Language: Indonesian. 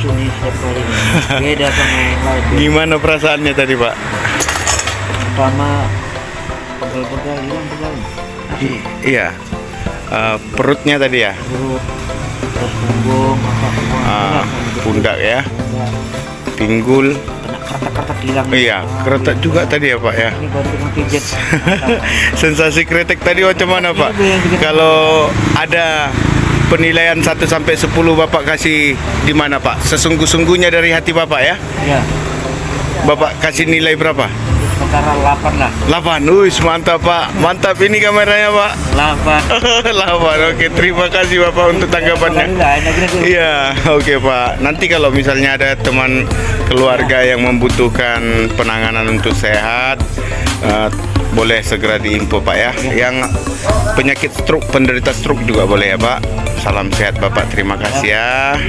lucu nih setiap kali ini. Beda sama yang lain. Gimana perasaannya tadi, Pak? Pertama pegal-pegal hilang pegal. Iya. Perutnya tadi ya? Perut, terus punggung, mata semua. Pundak ya? Pundak. Pinggul. Kena kretek-kretek hilang. Iya, kretek juga tadi ya, Pak ya? Ini baru dengan pijet. Sensasi kretek tadi macam mana, Pak? Kalau ada penilaian 1 sampai 10 Bapak kasih di mana, Pak? Sesungguh-sungguhnya dari hati Bapak ya? Iya. Bapak kasih nilai berapa? Sementara 8 lah. 8. Wih, mantap, Pak. Mantap ini kameranya, Pak. 8. 8. Oke, terima kasih Bapak untuk tanggapannya. Iya, oke Pak. Nanti kalau misalnya ada teman keluarga yang membutuhkan penanganan untuk sehat, boleh segera diinfo Pak ya. Yang penyakit stroke, penderita stroke juga boleh ya Pak. Salam sehat Bapak, terima kasih ya.